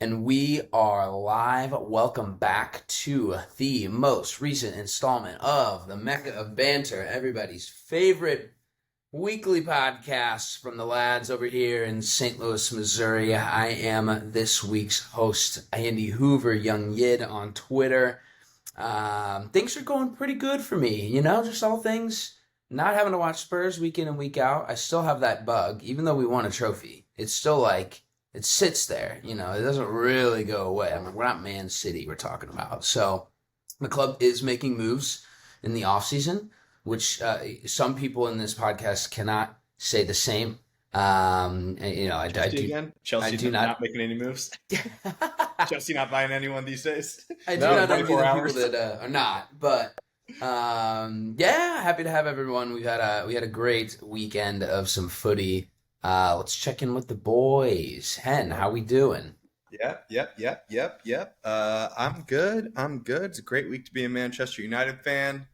And we are live. Welcome back to the most recent installment of the Mecca of Banter, everybody's favorite weekly podcast from the lads over here in St. Louis, Missouri. I am this week's host, Andy Hoover, Young Yid on Twitter. Things are going pretty good for me, just all things. Not having to watch Spurs week in and week out. I still have that bug, even though we won a trophy. It's still like, it sits there, it doesn't really go away. I mean, we're not Man City we're talking about. So the club is making moves in the offseason, which some people in this podcast cannot say the same. Chelsea I do not making any moves. Chelsea not buying anyone these days. I do not envy the people that are not, but happy to have everyone. We had a great weekend of some footy. Let's check in with the boys. Hen, how we doing? Yep. I'm good. It's a great week to be a Manchester United fan.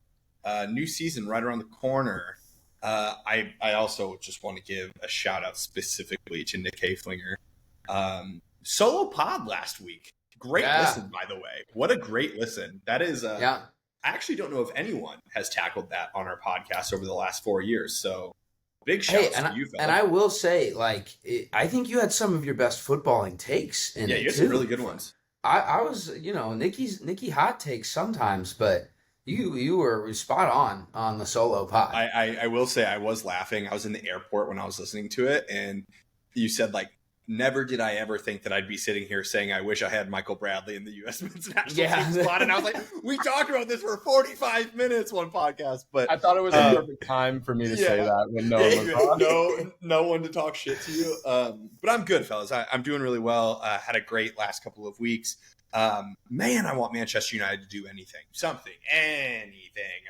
New season right around the corner. I also just want to give a shout out specifically to Nick Haflinger. Solo pod last week. Great listen, by the way. What a great listen. That is I actually don't know if anyone has tackled that on our podcast over the last 4 years. So big shout out to you, fella. And I will say, I think you had some of your best footballing takes in it. Yeah, you had some really good ones. I was, Nicky hot takes sometimes, but you were spot on the solo pod. I will say I was laughing. I was in the airport when I was listening to it, and you said, never did I ever think that I'd be sitting here saying I wish I had Michael Bradley in the U.S. men's national team spot. And I was like, we talked about this for 45 minutes one podcast. But I thought it was a perfect time for me to say that when no one was on. No one to talk shit to you. But I'm good, fellas. I'm doing really well. Had a great last couple of weeks. I want Manchester United to do anything.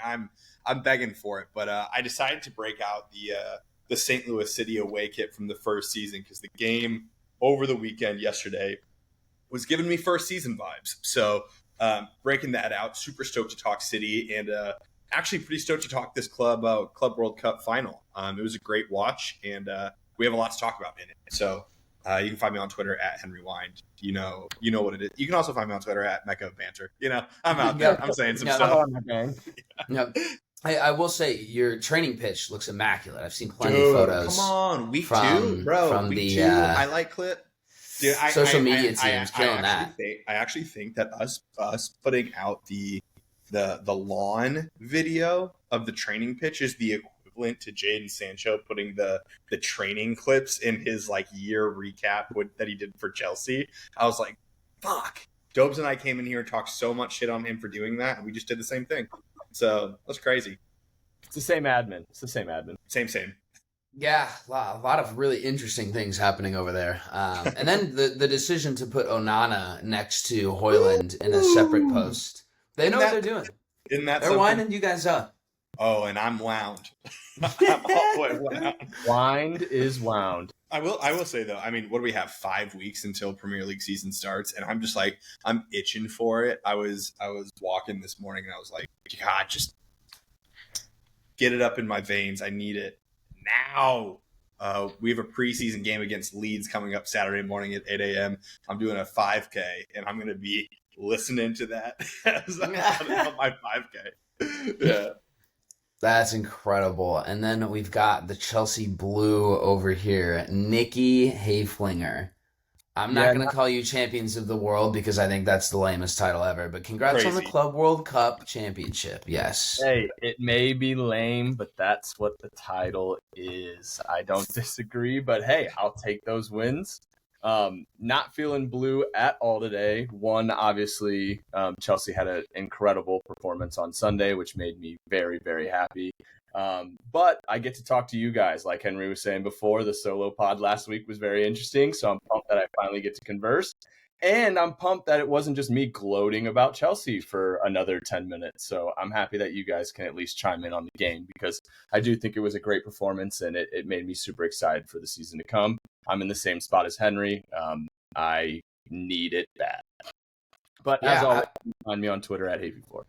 I'm begging for it. But I decided to break out the St. Louis City away kit from the first season because the game over the weekend yesterday was giving me first season vibes. So breaking that out, super stoked to talk City and actually pretty stoked to talk this Club World Cup final. It was a great watch and we have a lot to talk about in it. So you can find me on Twitter at Henry Wind. You know what it is. You can also find me on Twitter at Mecca of Banter. I'm out there. I'm saying some stuff. I will say your training pitch looks immaculate. I've seen plenty of photos. Come on, week 2, bro. From week the 2 highlight clip. Dude, social media team's killing that. I actually think that us putting out the lawn video of the training pitch is the equivalent to Jadon Sancho putting the training clips in his year recap that he did for Chelsea. I was like, fuck. Dobes and I came in here and talked so much shit on him for doing that, and we just did the same thing. So that's crazy. It's the same admin. Same. Yeah, a lot of really interesting things happening over there. And then the decision to put Onana next to Højlund in a separate post. They know what they're doing. They're winding you guys up. Oh, and I'm wound. I'm always wound. Wind is wound. I will say though, what do we have? 5 weeks until Premier League season starts, and I'm just I'm itching for it. I was walking this morning and I was like, God, just get it up in my veins. I need it now. We have a preseason game against Leeds coming up Saturday morning at 8 a.m. I'm doing a 5K, and I'm going to be listening to that as on my 5K. Yeah. That's incredible. And then we've got the Chelsea Blue over here, Nicky Haflinger. I'm not going to call you champions of the world because I think that's the lamest title ever, but congrats on the Club World Cup championship. Yes. Hey, it may be lame, but that's what the title is. I don't disagree, but hey, I'll take those wins. Not feeling blue at all today. One, obviously, Chelsea had an incredible performance on Sunday, which made me very, very happy. But I get to talk to you guys. Like Henry was saying before, the solo pod last week was very interesting. So I'm pumped that I finally get to converse. And I'm pumped that it wasn't just me gloating about Chelsea for another 10 minutes. So I'm happy that you guys can at least chime in on the game because I do think it was a great performance and it made me super excited for the season to come. I'm in the same spot as Henry. I need it bad. But as always, find me on Twitter at Havy4.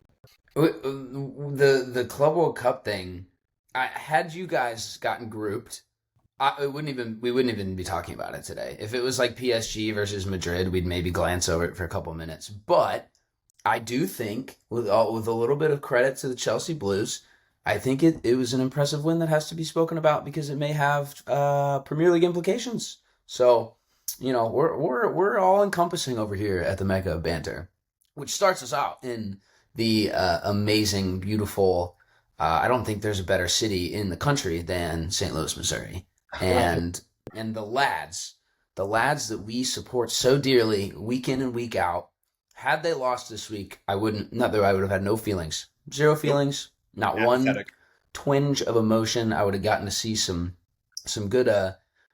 The Club World Cup thing, had you guys gotten grouped, we wouldn't even be talking about it today. If it was like PSG versus Madrid, we'd maybe glance over it for a couple of minutes. But I do think, with a little bit of credit to the Chelsea Blues, I think it was an impressive win that has to be spoken about because it may have Premier League implications. So, we're all encompassing over here at the Mecca of Banter, which starts us out in the amazing, beautiful. I don't think there's a better city in the country than St. Louis, Missouri, and the lads that we support so dearly, week in and week out. Had they lost this week, I wouldn't. Not that I would have had no feelings, zero feelings, not one twinge of emotion. I would have gotten to see some good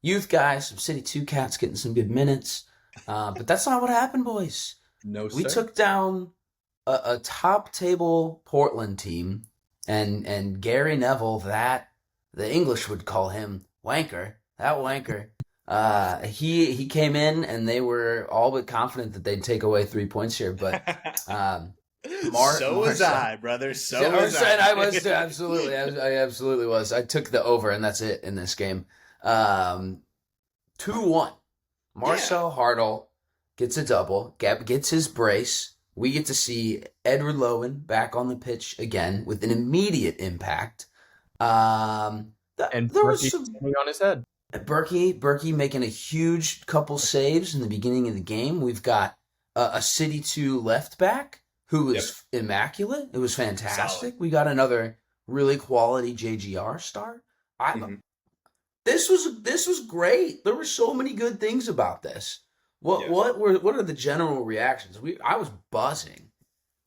youth guys, some City 2 cats getting some good minutes. But that's not what happened, boys. No, sir. We took down a top table Portland team, and Gary Neville, that the English would call him wanker, that wanker. He came in and they were all but confident that they'd take away 3 points here, but so was I, brother. So was I. I was too, absolutely. I absolutely was. I took the over, and that's it in this game. 2-1. Marcel Hartel gets a double. Gab gets his brace. We get to see Edward Lowen back on the pitch again with an immediate impact. And there was some on his head. Berkey making a huge couple saves in the beginning of the game. We've got a City 2 left back who was immaculate. It was fantastic. Solid. We got another really quality JGR start. This was great. There were so many good things about this. What are the general reactions? I was buzzing.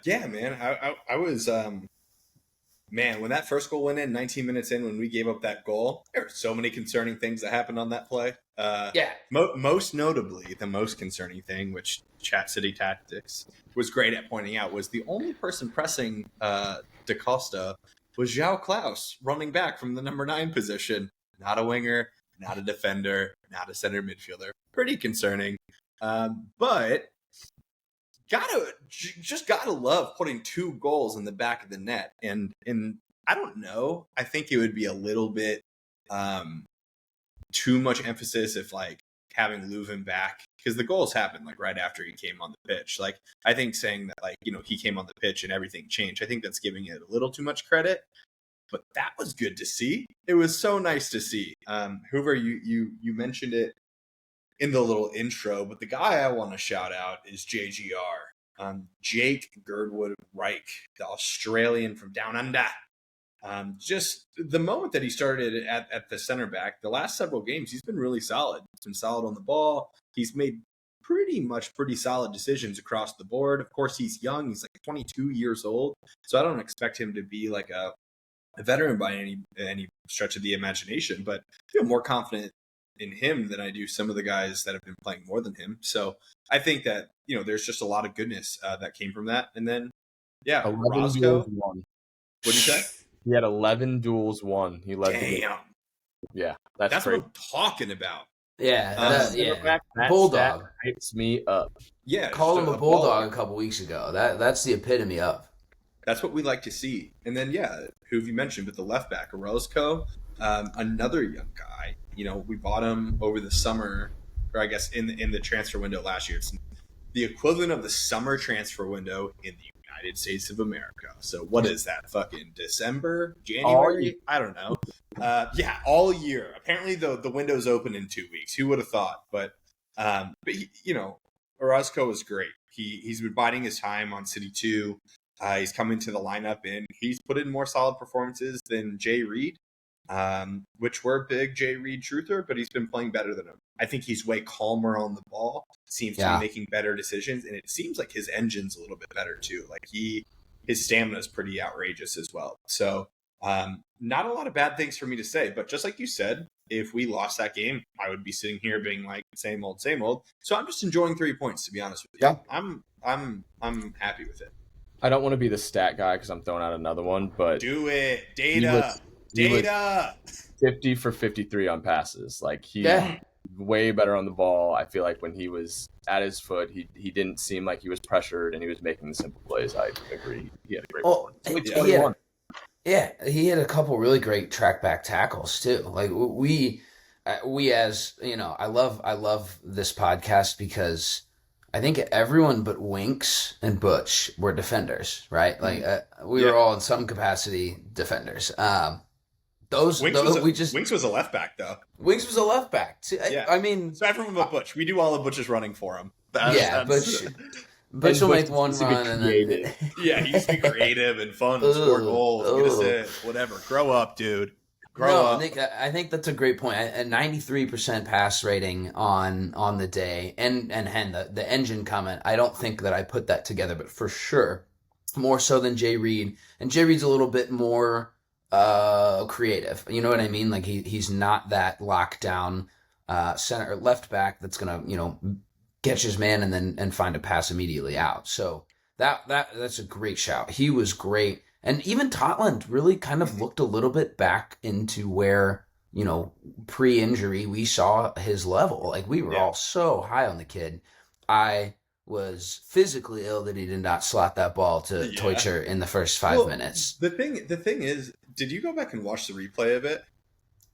Yeah, man. I was man, when that first goal went in, 19 minutes in, when we gave up that goal, there were so many concerning things that happened on that play. Most notably, the most concerning thing, which Chat City Tactics was great at pointing out, was the only person pressing Da Costa was João Klaus, running back from the number 9 position. Not a winger, not a defender, not a center midfielder. Pretty concerning. But gotta love putting 2 goals in the back of the net. And I don't know. I think it would be a little bit too much emphasis if like having Leuven back, because the goals happened like right after he came on the pitch. Like I think saying that like, he came on the pitch and everything changed, I think that's giving it a little too much credit. But that was good to see. It was so nice to see. Hoover, you mentioned it in the little intro, but the guy I want to shout out is JGR. Jake Girdwood Reich, the Australian from down under. Just the moment that he started at the center back, the last several games, he's been really solid. He's been solid on the ball. He's made pretty solid decisions across the board. Of course, he's young. He's like 22 years old. So I don't expect him to be like a veteran by any stretch of the imagination, but I feel more confident in him than I do some of the guys that have been playing more than him. So I think that, there's just a lot of goodness that came from that. And then, Roscoe. What did you say? He had 11 duels won. He led. Damn. Yeah, that's what I'm talking about. Yeah, that bulldog hypes me up. Yeah, called him a bulldog a couple weeks ago. That's the epitome of. That's what we like to see. And then, who have you mentioned? But the left back, Orozco, another young guy. We bought him over the summer, or I guess in the transfer window last year. It's the equivalent of the summer transfer window in the United States of America. So what is that? Fucking December? January? I don't know. All year. Apparently the window's open in 2 weeks. Who would have thought? But he, Orozco is great. He's been biding his time on City 2. He's come into the lineup and he's put in more solid performances than Jay Reed, which we're a big Jay Reed truther, but he's been playing better than him. I think he's way calmer on the ball, seems to be making better decisions, and it seems like his engine's a little bit better too. Like his stamina is pretty outrageous as well. So not a lot of bad things for me to say, but just like you said, if we lost that game, I would be sitting here being like same old. So I'm just enjoying 3 points, to be honest with you. Yeah. I'm happy with it. I don't want to be the stat guy because I'm throwing out another one, but do it. Data. 50 for 53 on passes. Like he's way better on the ball. I feel like when he was at his foot, he didn't seem like he was pressured and he was making the simple plays. I agree. He had a great one. He had a couple really great track back tackles too. Like we we as you know, I love this podcast because I think everyone but Winks and Butch were defenders, right? Like we were all in some capacity defenders. Winks was a left back though. Winks was a left back. Yeah. I mean, so everyone but Butch. We do all of Butch's running for him. Butch will make one run and then yeah, he used to be creative and fun, score goals, get assists, whatever. Grow up, dude. Grow up. Nick, I think that's a great point. A 93% pass rating on the day, and the engine comment. I don't think that I put that together, but for sure, more so than Jay Reed. And Jay Reed's a little bit more creative. You know what I mean? Like he's not that lockdown center or left back that's gonna catch his man and find a pass immediately out. So that's a great shout. He was great. And even Totland really kind of looked a little bit back into where, pre-injury we saw his level. Like we were all so high on the kid. I was physically ill that he did not slot that ball to Teutcher in the first 5 minutes. The thing is, did you go back and watch the replay of it?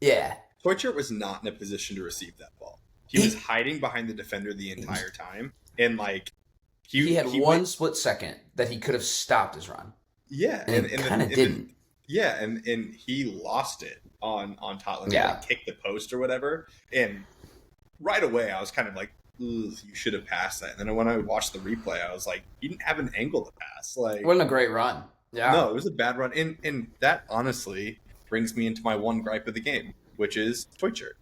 Yeah. Teutcher was not in a position to receive that ball. He was hiding behind the defender the entire time. And like he had one split second that he could have stopped his run. Yeah, and kind of didn't. Yeah, and he lost it on Totland. Yeah, like, kicked the post or whatever. And right away, I was kind of like, "You should have passed that." And then when I watched the replay, I was like, "He didn't have an angle to pass." Like, it wasn't a great run. Yeah, no, it was a bad run. And that honestly brings me into my one gripe of the game, which is Teutcher.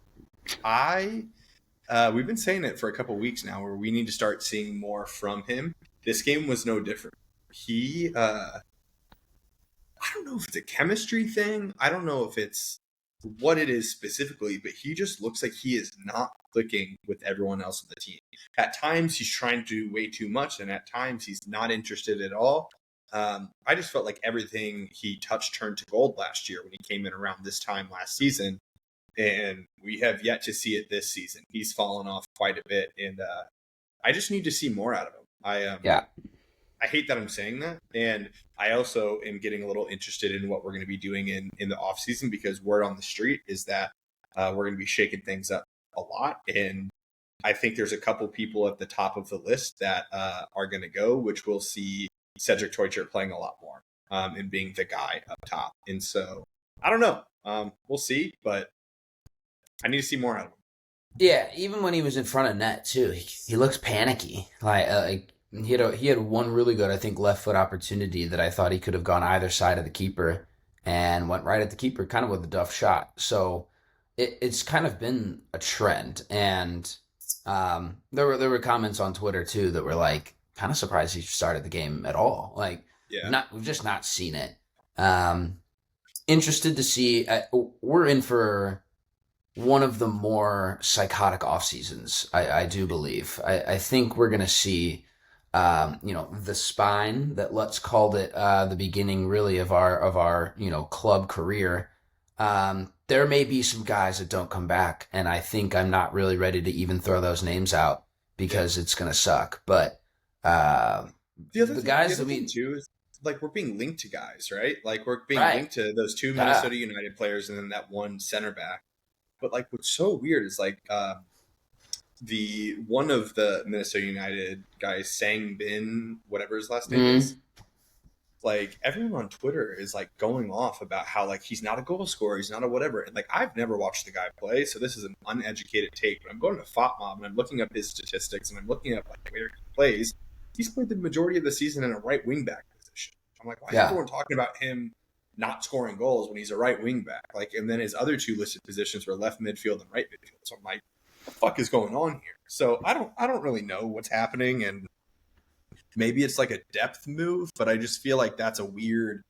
We've been saying it for a couple weeks now, where we need to start seeing more from him. This game was no different. He. I don't know if it's a chemistry thing. I don't know if it's what it is specifically, but he just looks like he is not clicking with everyone else on the team. At times, he's trying to do way too much, and at times, he's not interested at all. I just felt like everything he touched turned to gold last year when he came in around this time last season, and we have yet to see it this season. He's fallen off quite a bit, and I just need to see more out of him. I hate that I'm saying that. And I also am getting a little interested in what we're going to be doing in the offseason, because word on the street is that we're going to be shaking things up a lot. And I think there's a couple people at the top of the list that are going to go, which will see Cedric Teutcher playing a lot more and being the guy up top. And so I don't know. We'll see, but I need to see more out of him. Yeah, even when he was in front of net too, he looks panicky. Like he had one really good, I think, left foot opportunity that I thought he could have gone either side of the keeper and went right at the keeper, kind of with a duff shot. So it's kind of been a trend. And there were comments on Twitter too that were like, kind of surprised he started the game at all. Like, we've just not seen it. Interested to see. We're in for one of the more psychotic off seasons. I do believe. I think we're gonna see. The spine that let's call it the beginning really of our club career. There may be some guys that don't come back, and I think I'm not really ready to even throw those names out because it's gonna suck. But the guys that we too is like we're being linked to guys, right? Like we're being linked to those two Minnesota United players and then that one center back. But like what's so weird is like the one of the Minnesota United guys, Sang Bin, whatever his last name is, like everyone on Twitter is like going off about how like he's not a goal scorer, he's not a whatever. And like I've never watched the guy play, so this is an uneducated take. But I'm going to FotMob and I'm looking up his statistics and I'm looking up like where he plays. He's played the majority of the season in a right wing back position. I'm like, why is everyone talking about him not scoring goals when he's a right wing back? Like, and then his other two listed positions were left midfield and right midfield. So I'm like, what the fuck is going on here? So I don't really know what's happening, and maybe it's like a depth move, but I just feel like that's a weird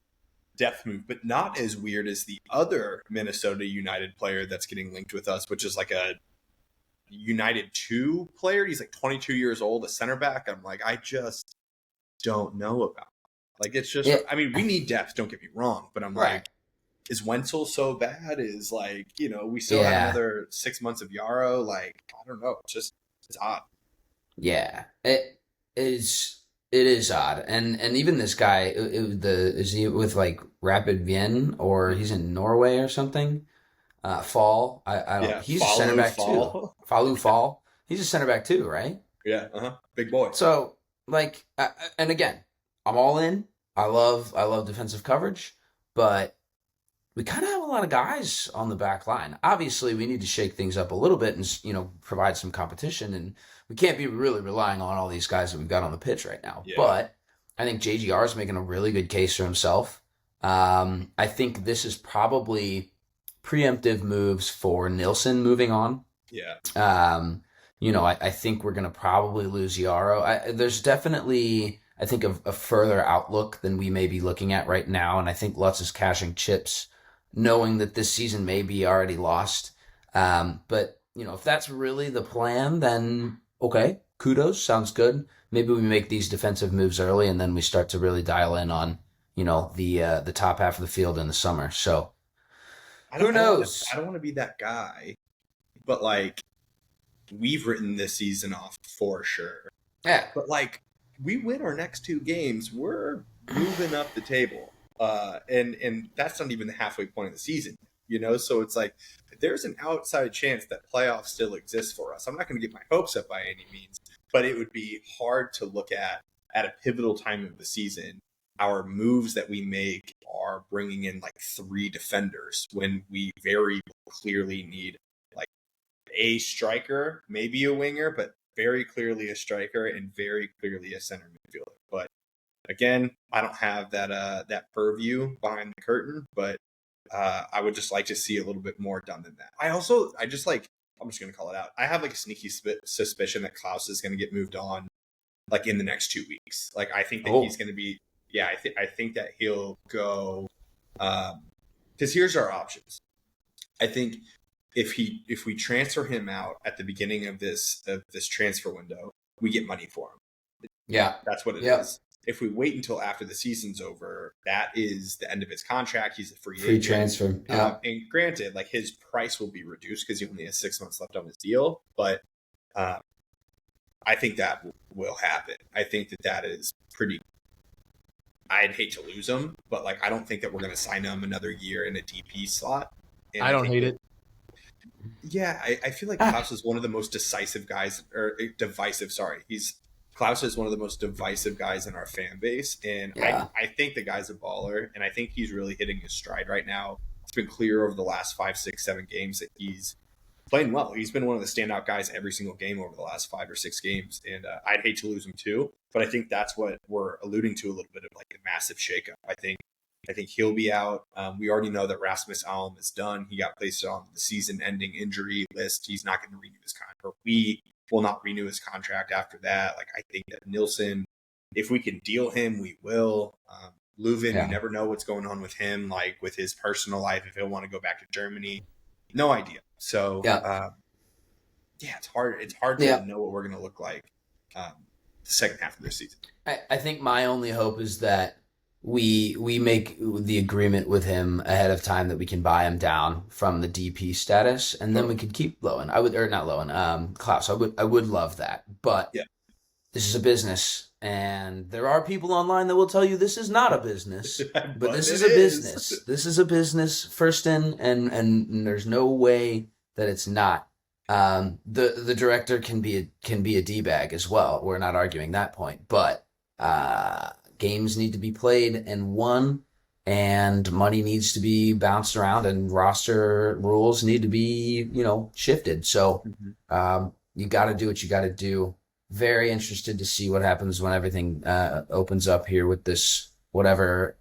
depth move, but not as weird as the other Minnesota United player that's getting linked with us, which is like a United 2 player. He's like 22 years old, a center back. I'm like, I just don't know about it. Like, it's just, I mean, we need depth, don't get me wrong, but I'm like, is Wenzel so bad? Is like, we still have another 6 months of Yarrow. Like, I don't know. It's odd. Yeah, it is odd. And even this guy, is he with like Rapid Wien or he's in Norway or something? Fall. I don't. Yeah, He's a center back Fall. too. Falu Fall. He's a center back too, right? Yeah, big boy. So like, and again, I'm all in. I love defensive coverage, but we kind of have a lot of guys on the back line. Obviously, we need to shake things up a little bit and provide some competition. And we can't be really relying on all these guys that we've got on the pitch right now. Yeah. But I think JGR is making a really good case for himself. I think this is probably preemptive moves for Nilsson moving on. Yeah. I think we're going to probably lose Yarrow. There's definitely, I think, a further outlook than we may be looking at right now. And I think Lutz is cashing chips, knowing that this season may be already lost. But if that's really the plan, then okay, kudos, sounds good. Maybe we make these defensive moves early and then we start to really dial in on, the top half of the field in the summer. So who knows? I don't want to be that guy, but like, we've written this season off for sure. Yeah. But like, we win our next 2 games, we're moving up the table. And that's not even the halfway point of the season, So it's like, there's an outside chance that playoffs still exist for us. I'm not going to get my hopes up by any means, but it would be hard to look at a pivotal time of the season. Our moves that we make are bringing in like 3 defenders when we very clearly need like a striker, maybe a winger, but very clearly a striker and very clearly a center midfielder. But again, I don't have that purview behind the curtain, but I would just like to see a little bit more done than that. I'm just going to call it out. I have like a sneaky suspicion that Klaus is going to get moved on like in the next 2 weeks. Like, I think that he's going to be, I think that he'll go, because here's our options. I think if we transfer him out at the beginning of this transfer window, we get money for him. Yeah. That's what it is. If we wait until after the season's over, that is the end of his contract. He's a free agent. Transfer. Yeah. And granted, like, his price will be reduced because he only has 6 months left on his deal. But I think that will happen. I think that is pretty. I'd hate to lose him, but like, I don't think that we're going to sign him another year in a DP slot. And I don't hate it. Yeah, I feel like Klaus is one of the most decisive guys, or divisive. Sorry, Klaus is one of the most divisive guys in our fan base, and I think the guy's a baller, and I think he's really hitting his stride right now. It's been clear over the last 5, 6, 7 games that he's playing well. He's been one of the standout guys every single game over the last 5 or 6 games, and I'd hate to lose him too. But I think that's what we're alluding to, a little bit of like a massive shakeup. I think he'll be out. We already know that Rasmus Alm is done. He got placed on the season-ending injury list. He's not going to renew his contract. We will not renew his contract after that. Like, I think that Nilsson, if we can deal him, we will. Leuven, you never know what's going on with him, like with his personal life, if he'll want to go back to Germany. No idea. So, it's hard. It's hard to know what we're going to look like the second half of this season. I think my only hope is that we make the agreement with him ahead of time that we can buy him down from the DP status, and then we could keep Klaus. I would love that, but this is a business, and there are people online that will tell you this is not a business, but this is a business. This is a business first in, and there's no way that it's not. The director can be a D-bag as well. We're not arguing that point, but games need to be played and won, and money needs to be bounced around, and roster rules need to be, shifted. So you got to do what you got to do. Very interested to see what happens when everything opens up here with this whatever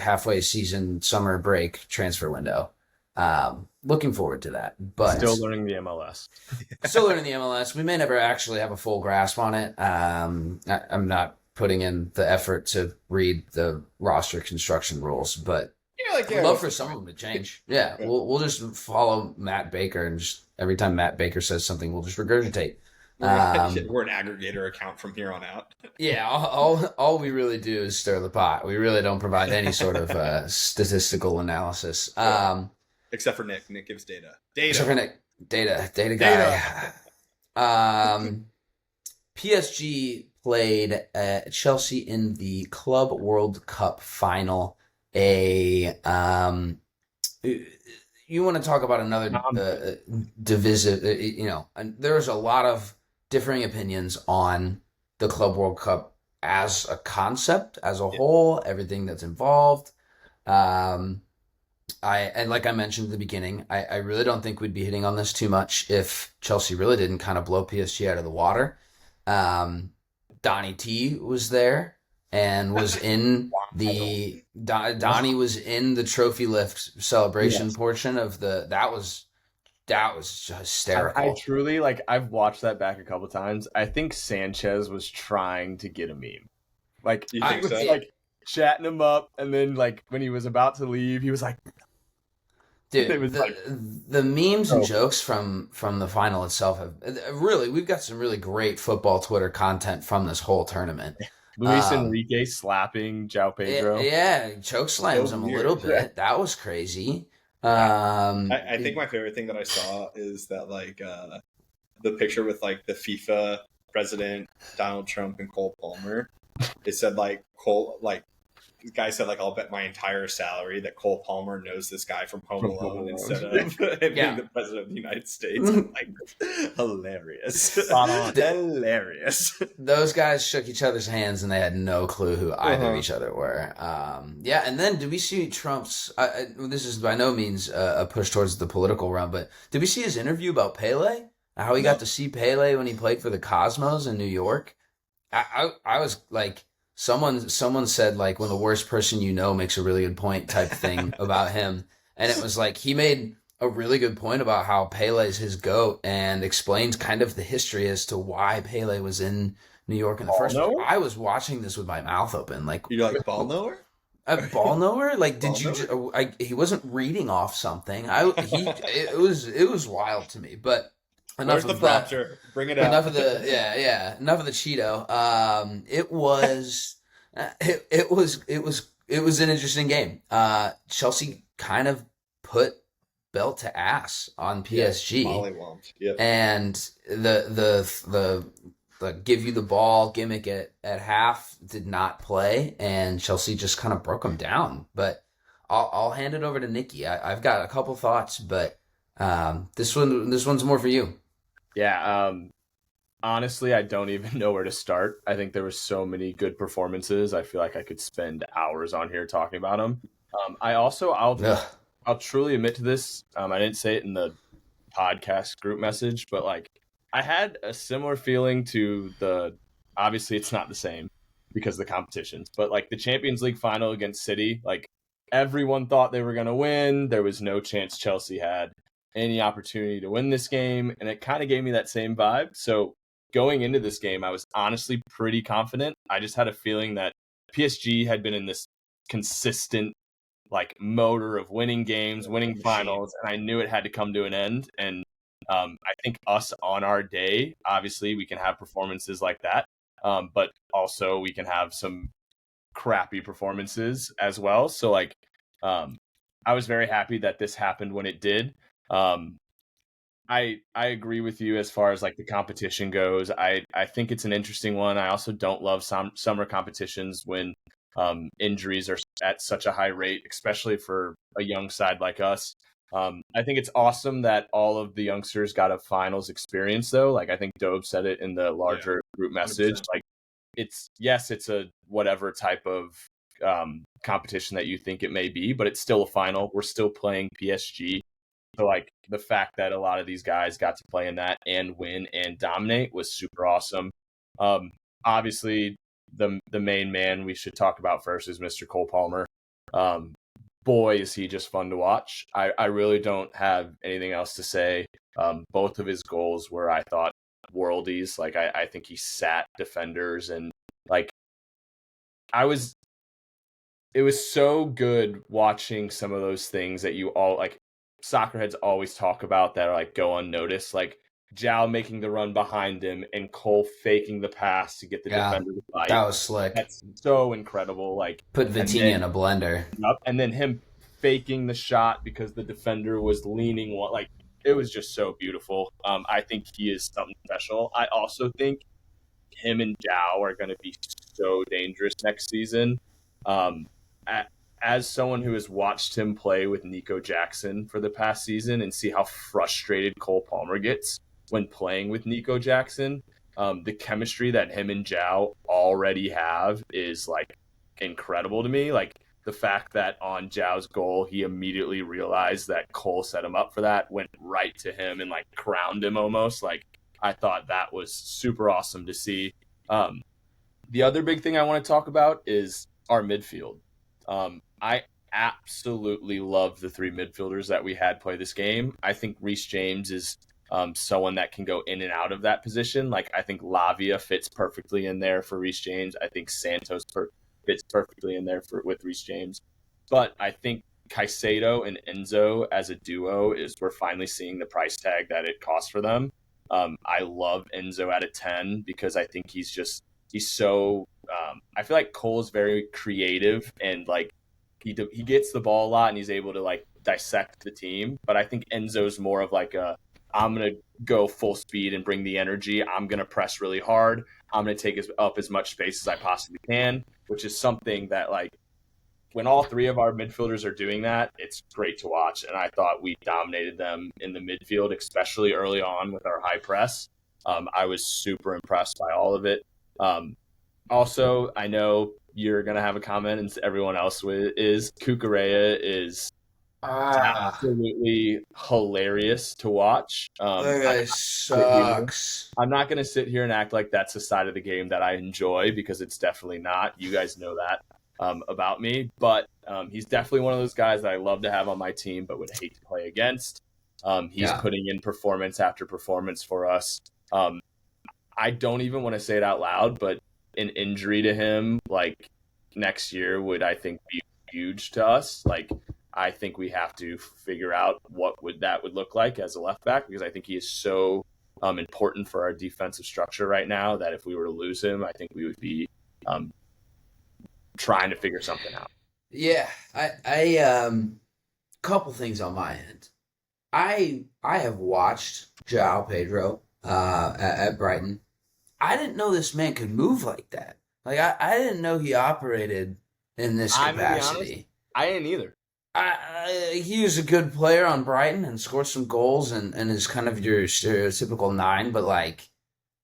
halfway season summer break transfer window. Looking forward to that, but still learning the MLS. We may never actually have a full grasp on it. I'm not putting in the effort to read the roster construction rules, but I'd love for some of them to change. Yeah. We'll just follow Matt Baker, and just every time Matt Baker says something, we'll just regurgitate. We're an aggregator account from here on out. Yeah, all we really do is stir the pot. We really don't provide any sort of statistical analysis. Except for Nick. Nick gives data. Except for Nick. Data guy. PSG played Chelsea in the Club World Cup final. you want to talk about another divisive, and there's a lot of differing opinions on the Club World Cup as a concept, as a whole, everything that's involved. Um, and like I mentioned at the beginning, I really don't think we'd be hitting on this too much if Chelsea really didn't kind of blow PSG out of the water. Donnie T was there and was in Donnie was in the trophy lift celebration portion of that was hysterical. I truly I've watched that back a couple times. I think Sanchez was trying to get a meme. You think so? Like chatting him up, and then when he was about to leave, he was like, dude, it was the memes and jokes from the final itself have really, we've got some really great football Twitter content from this whole tournament. Luis Enrique slapping João Pedro. Yeah, choke slams him a little bit. Yeah. That was crazy. I think my favorite thing that I saw is that the picture with the FIFA president Donald Trump and Cole Palmer. It said Cole the guy said I'll bet my entire salary that Cole Palmer knows this guy from Home Alone instead of being the president of the United States. Hilarious. Hilarious. Those guys shook each other's hands and they had no clue who either of each other were. And then did we see Trump's this is by no means a push towards the political realm, but did we see his interview about Pele? How he got to see Pele when he played for the Cosmos in New York? I was like, someone said when the worst person you know makes a really good point type thing about him, and it was he made a really good point about how Pele's his GOAT and explains kind of the history as to why Pele was in New York in the first place. I was watching this with my mouth open, you're ball knower. A ball knower? Did you? He wasn't reading off something. It was wild to me, but. Where's the prompter? Bring it out. Enough of the Enough of the Cheeto. It was an interesting game. Chelsea kind of put belt to ass on PSG. Mollywomped. Yep. And the give you the ball gimmick at half did not play, and Chelsea just kind of broke them down. But I'll hand it over to Nikki. I've got a couple thoughts, but this one's more for you. Yeah, honestly, I don't even know where to start. I think there were so many good performances. I feel like I could spend hours on here talking about them. I'll truly admit to this. I didn't say it in the podcast group message, but I had a similar feeling to obviously it's not the same because of the competitions, but the Champions League final against City, everyone thought they were going to win. There was no chance Chelsea had any opportunity to win this game, and it kind of gave me that same vibe. So going into this game, I was honestly pretty confident. I just had a feeling that PSG had been in this consistent motor of winning games, winning finals, and I knew it had to come to an end. And I think us on our day, obviously we can have performances like that, but also we can have some crappy performances as well. So I was very happy that this happened when it did. I agree with you as far as the competition goes. I think it's an interesting one. I also don't love summer competitions when injuries are at such a high rate, especially for a young side like us. I think it's awesome that all of the youngsters got a finals experience though. I think Dobe said it in the larger group message. 100%. It's a whatever type of competition that you think it may be, but it's still a final. We're still playing PSG. So the fact that a lot of these guys got to play in that and win and dominate was super awesome. Obviously the main man we should talk about first is Mr. Cole Palmer. Boy, is he just fun to watch. I really don't have anything else to say. Both of his goals were, I thought, worldies. I think he sat defenders, and it was so good watching some of those things that you all soccer heads always talk about that go unnoticed, João making the run behind him and Cole faking the pass to get the defender to fight. That was slick. That's so incredible. Put Vitinha in a blender. And then him faking the shot because the defender was leaning. It was just so beautiful. I think he is something special. I also think him and João are going to be so dangerous next season. as someone who has watched him play with Nico Jackson for the past season and see how frustrated Cole Palmer gets when playing with Nico Jackson, the chemistry that him and Zhao already have is like incredible to me. Like the fact that on Zhao's goal, he immediately realized that Cole set him up for that, went right to him and like crowned him almost. Like I thought that was super awesome to see. The other big thing I want to talk about is our midfield. I absolutely love the three midfielders that we had play this game. I think Reece James is someone that can go in and out of that position. Like I think Lavia fits perfectly in there for Reece James. I think Santos fits perfectly in there with Reece James. But I think Caicedo and Enzo as a duo we're finally seeing the price tag that it costs for them. I love Enzo at a 10 because I think he's so I feel like Cole is very creative and like he gets the ball a lot and he's able to like dissect the team. But I think Enzo's more of like I'm going to go full speed and bring the energy. I'm going to press really hard. I'm going to take up as much space as I possibly can, which is something that like when all three of our midfielders are doing that, it's great to watch. And I thought we dominated them in the midfield, especially early on with our high press. I was super impressed by all of it. Also, I know you're going to have a comment and everyone else is. Kukurea is absolutely hilarious to watch. That guy sucks. I'm not going to sit here and act like that's a side of the game that I enjoy because it's definitely not. You guys know that about me. But he's definitely one of those guys that I love to have on my team but would hate to play against. He's putting in performance after performance for us. I don't even want to say it out loud, but an injury to him like next year would, I think, be huge to us. Like, I think we have to figure out what that would look like as a left back because I think he is so important for our defensive structure right now that if we were to lose him, I think we would be trying to figure something out. Yeah, I couple things on my end. I have watched João Pedro at Brighton. I didn't know this man could move like that. Like I didn't know he operated in this capacity. I didn't either. He was a good player on Brighton and scored some goals and is kind of your stereotypical 9, but like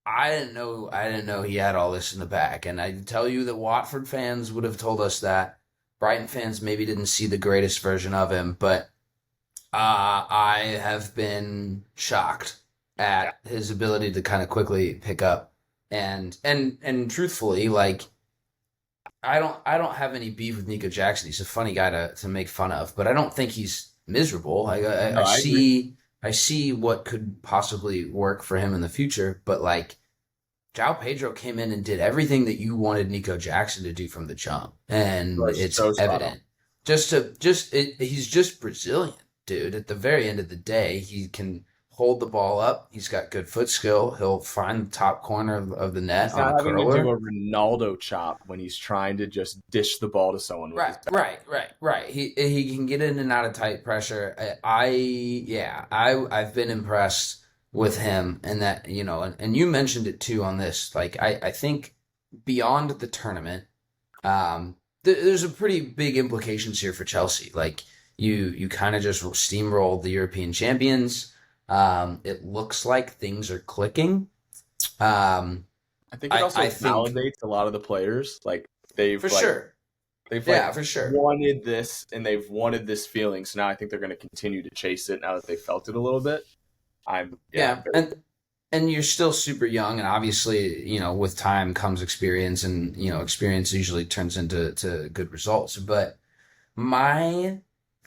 I didn't know he had all this in the bag. And I tell you that Watford fans would have told us that. Brighton fans maybe didn't see the greatest version of him, but I have been shocked at his ability to kind of quickly pick up and truthfully, like I don't have any beef with Nico Jackson. He's a funny guy to make fun of, but I don't think he's miserable. I see what could possibly work for him in the future, but like João Pedro came in and did everything that you wanted Nico Jackson to do from the jump, and it's so evident. He's just Brazilian, dude. At the very end of the day, he can hold the ball up. He's got good foot skill. He'll find the top corner of the net on a curler. He's not having to do a Ronaldo chop when he's trying to just dish the ball to someone. Right. He can get in and out of tight pressure. I've been impressed with him, and that, you know, and you mentioned it too on this. Like I think beyond the tournament, there's a pretty big implications here for Chelsea. Like you kind of just steamrolled the European champions. It looks like things are clicking. I think it also validates a lot of the players. Like they've for sure wanted this and they've wanted this feeling. So now I think they're going to continue to chase it now that they felt it a little bit. And you're still super young, and obviously, you know, with time comes experience, and you know, experience usually turns into good results. But my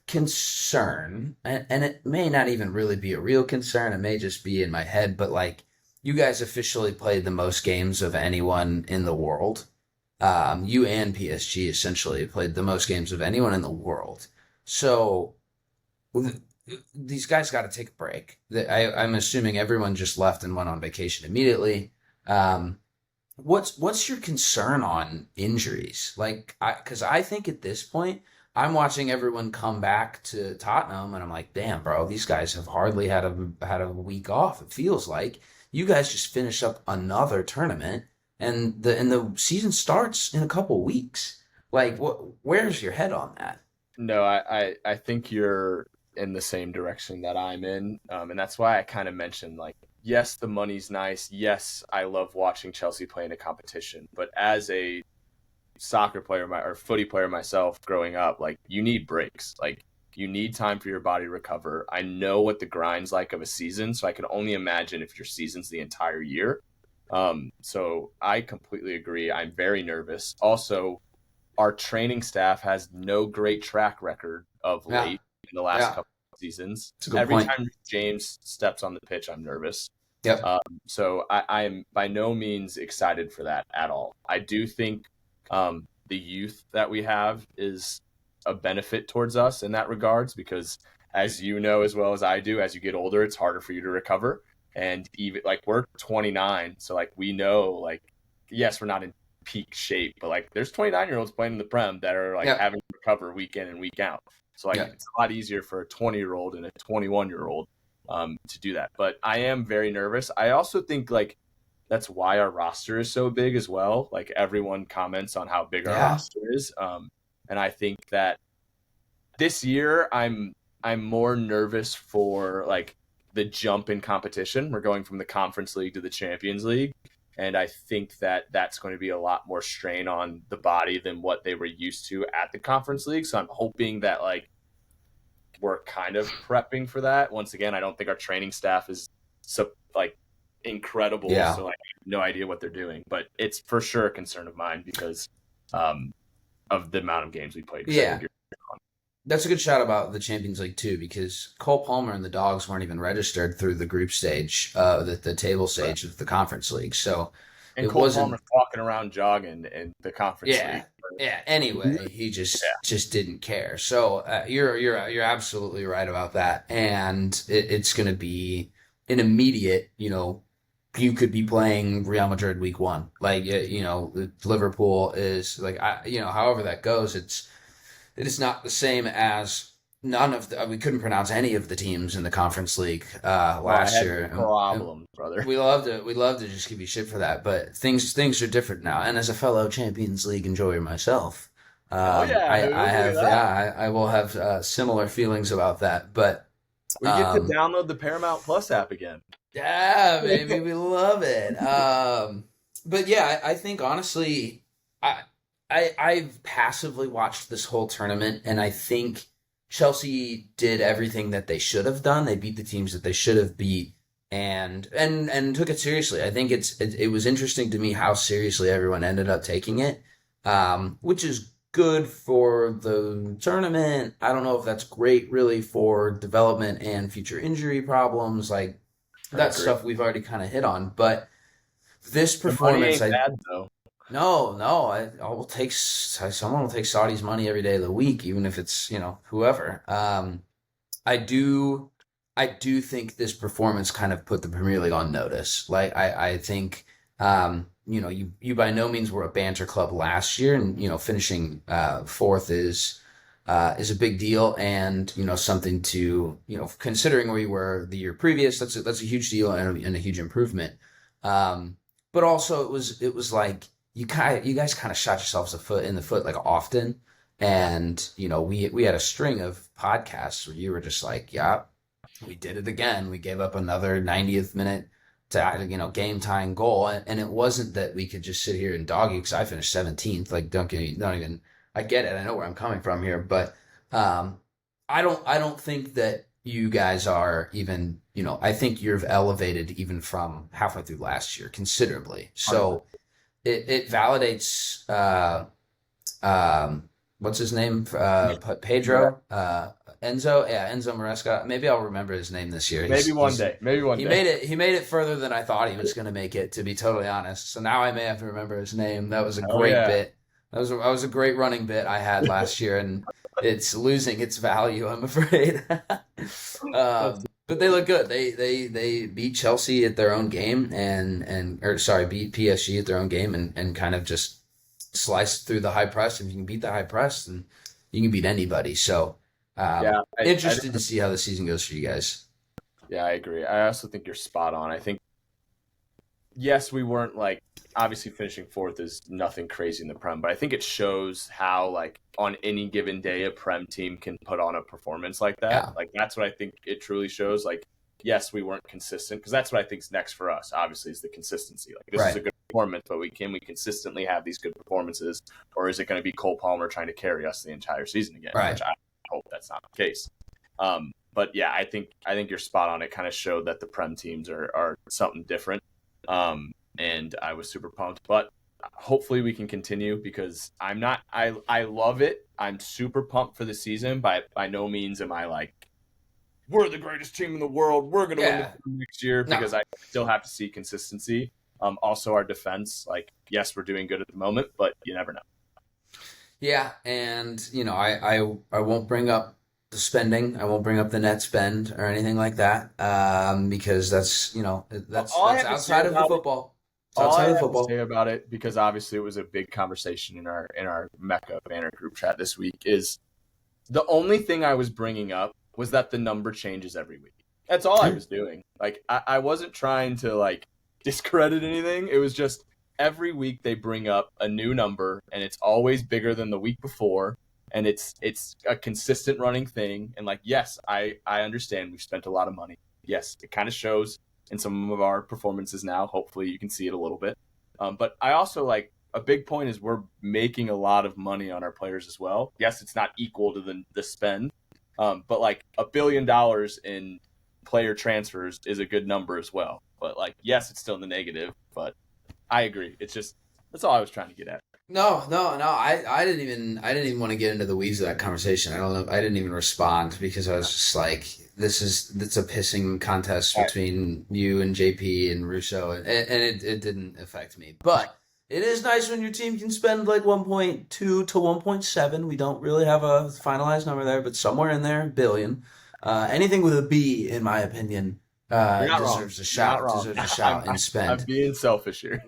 concern, and it may not even really be a real concern, it may just be in my head, but like, you guys officially played the most games of anyone in the world. You and PSG essentially played the most games of anyone in the world. So these guys got to take a break. I'm assuming everyone just left and went on vacation immediately. What's your concern on injuries? Like, because I think at this point, I'm watching everyone come back to Tottenham, and I'm like, damn, bro, these guys have hardly had a week off. It feels like you guys just finished up another tournament, and the season starts in a couple weeks. Like, where's your head on that? No, I think you're in the same direction that I'm in. And that's why I kind of mentioned, like, yes, the money's nice. Yes, I love watching Chelsea play in a competition. But as a soccer player or footy player myself growing up, like, you need breaks. Like, you need time for your body to recover. I know what the grind's like of a season, so I can only imagine if your season's the entire year. So I completely agree. I'm very nervous. Also, our training staff has no great track record of Yeah, late in the last yeah, couple of seasons. it's a good Every point. time James steps on the pitch, I'm nervous. Yep. So I am by no means excited for that at all. I do think the youth that we have is a benefit towards us in that regards, because as you know as well as I do, as you get older, it's harder for you to recover. And even like we're 29, so like we know, like, yes, we're not in peak shape, but like there's 29-year-olds playing in the Prem that are like Yep. having to recover week in and week out. So like Yep. it's a lot easier for a 20-year-old and a 21-year-old to do that. But I am very nervous. I also think like that's why our roster is so big as well. Like everyone comments on how big our Yeah. roster is. And I think that this year I'm more nervous for like the jump in competition. We're going from the Conference League to the Champions League. And I think that that's going to be a lot more strain on the body than what they were used to at the Conference League. So I'm hoping that like we're kind of prepping for that. Once again, I don't think our training staff is so like incredible. Yeah. So like, I have no idea what they're doing, but it's for sure a concern of mine because of the amount of games we played. Yeah. That's a good shout about the Champions League too, because Cole Palmer and the Dogs weren't even registered through the group stage, the table stage of the Conference League. So and it Cole wasn't Palmer's walking around jogging in the Conference League. Yeah. Anyway, he just didn't care. So you're absolutely right about that, and it's going to be an immediate. You could be playing Real Madrid week one. Like Liverpool is like however that goes. It is not the same as none of the. We couldn't pronounce any of the teams in the Conference League last year. Problem, brother. We love to just give you shit for that, but things are different now. And as a fellow Champions League enjoyer myself, I will have similar feelings about that. But we get to download the Paramount Plus app again. Yeah, baby, we love it. But yeah, I think honestly, I've passively watched this whole tournament, and I think Chelsea did everything that they should have done. They beat the teams that they should have beat, and took it seriously. I think it was interesting to me how seriously everyone ended up taking it, which is good for the tournament. I don't know if that's great really for development and future injury problems, like that stuff we've already kind of hit on. But this performance, bad, though. No, someone will take Saudi's money every day of the week, even if it's, whoever. I do think this performance kind of put the Premier League on notice. Like, I think, you by no means were a banter club last year, and, finishing, fourth is a big deal, and, something to, considering where you were the year previous, that's a huge deal and a huge improvement. But also it was like, you guys kind of shot yourselves in the foot like often, and we had a string of podcasts where you were just like, yeah, we did it again. We gave up another 90th minute to game tying goal, and it wasn't that we could just sit here and dog you because I finished 17th. Like, don't even. I get it. I know where I'm coming from here, but I don't think that you guys are even. I think you've elevated even from halfway through last year considerably. So. It validates what's his name? Pedro? Enzo Maresca. Maybe I'll remember his name this year. Maybe one day. He made it further than I thought he was going to make it, to be totally honest. So now I may have to remember his name. That was a great bit. That was a great running bit I had last year, and it's losing its value, I'm afraid. But they look good. They beat Chelsea at their own game beat PSG at their own game and kind of just sliced through the high press. If you can beat the high press, then you can beat anybody. So interested to see how the season goes for you guys. Yeah, I agree. I also think you're spot on. I think yes, we weren't like obviously finishing fourth is nothing crazy in the Prem, but I think it shows how like on any given day a Prem team can put on a performance like that. Yeah. Like that's what I think it truly shows. Like, yes, we weren't consistent because that's what I think is next for us. Obviously, is the consistency. Like this is a good performance, but we consistently have these good performances, or is it going to be Cole Palmer trying to carry us the entire season again? Right. Which I hope that's not the case. But yeah, I think you're spot on. It kind of showed that the Prem teams are something different. And I was super pumped, but hopefully we can continue because I love it. I'm super pumped for the season. By no means am I like, we're the greatest team in the world. We're going to win the next year because I still have to see consistency. Also our defense, like, yes, we're doing good at the moment, but you never know. Yeah. And, I won't bring up the spending. I won't bring up the net spend or anything like that. Because that's outside of the football. All I have to say about it, because obviously it was a big conversation in our Mecca of Banter group chat this week, is the only thing I was bringing up was that the number changes every week. That's all I was doing. Like I wasn't trying to like discredit anything. It was just every week they bring up a new number and it's always bigger than the week before. And it's a consistent running thing. And like, yes, I understand we've spent a lot of money. Yes, it kind of shows in some of our performances now. Hopefully you can see it a little bit. But I also like a big point is we're making a lot of money on our players as well. Yes, it's not equal to the spend. But like $1 billion in player transfers is a good number as well. But like, yes, it's still in the negative, but I agree. It's just, that's all I was trying to get at. No. I didn't even want to get into the weeds of that conversation. I don't know. I didn't even respond because I was just like, it's a pissing contest between you and JP and Russo, and it didn't affect me. But it is nice when your team can spend like 1.2 to 1.7. We don't really have a finalized number there, but somewhere in there, billion. Anything with a B, in my opinion, deserves a shout. Deserves a shout in spend. I'm being selfish here.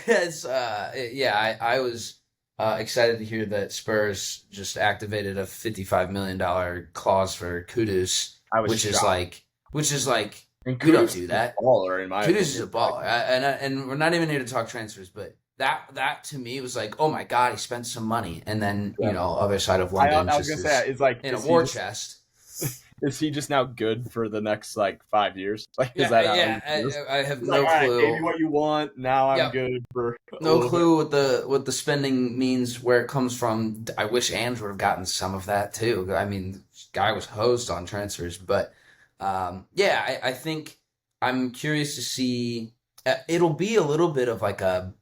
I was excited to hear that Spurs just activated a $55 million clause for Kudus, which is like we don't do that. Baller, in my Kudus is a baller, and we're not even here to talk transfers, but that to me was like, oh my god, he spent some money, and then other side of London. I was gonna say it's like in a war chest. Is he just now good for the next like 5 years? Like, is I have no clue. Right, gave you what you want. Now I'm good for no clue what the spending means, where it comes from. I wish Ange would have gotten some of that too. I mean, guy was hosed on transfers, but I think I'm curious to see. It'll be a little bit of like a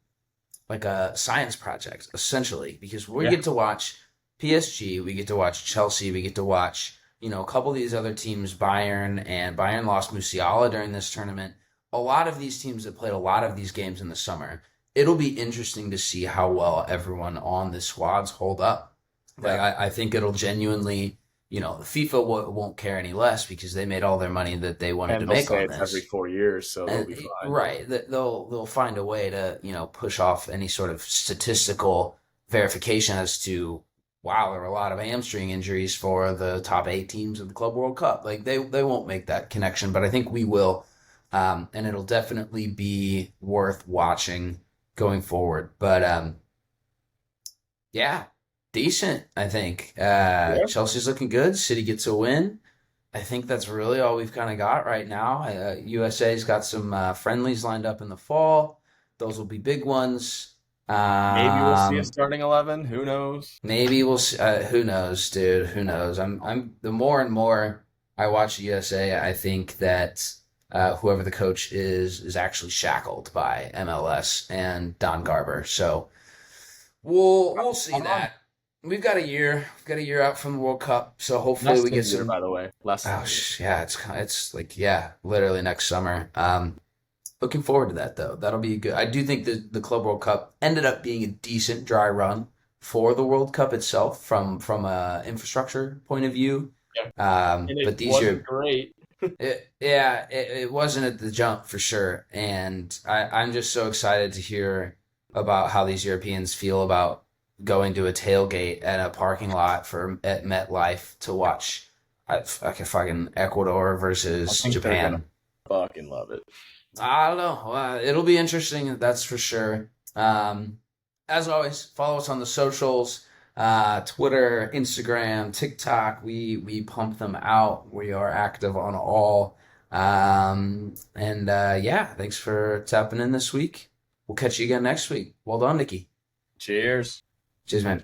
science project essentially, because we get to watch PSG, we get to watch Chelsea, we get to watch. A couple of these other teams, Bayern lost Musiala during this tournament. A lot of these teams that played a lot of these games in the summer. It'll be interesting to see how well everyone on the squads hold up. Like I think it'll genuinely, FIFA won't care any less because they made all their money that they wanted to make on this. Every 4 years, so they'll be fine. Right, they'll find a way to push off any sort of statistical verification as to. Wow, there were a lot of hamstring injuries for the top 8 teams of the Club World Cup. Like they won't make that connection, but I think we will, and it'll definitely be worth watching going forward. But decent. I think Chelsea's looking good. City gets a win. I think that's really all we've kind of got right now. USA's got some friendlies lined up in the fall. Those will be big ones. Maybe we'll see a starting 11. Who knows? Maybe we'll see. Who knows, dude? Who knows? I'm the more and more I watch the USA, I think that whoever the coach is actually shackled by MLS and Don Garber. So we'll see that. We've got a year. We've got a year out from the World Cup, so hopefully we get some. By the way, it's like literally next summer. Looking forward to that, though. That'll be good. I do think the Club World Cup ended up being a decent dry run for the World Cup itself from a infrastructure point of view. Yeah. But these wasn't great. it wasn't at the jump for sure. And I'm just so excited to hear about how these Europeans feel about going to a tailgate at a parking lot at MetLife to watch fucking Ecuador versus Japan. Fucking love it. I don't know. It'll be interesting, that's for sure. As always, follow us on the socials, Twitter, Instagram, TikTok. We pump them out. We are active on all. Yeah, thanks for tapping in this week. We'll catch you again next week. Well done, Nikki. Cheers. Cheers, man.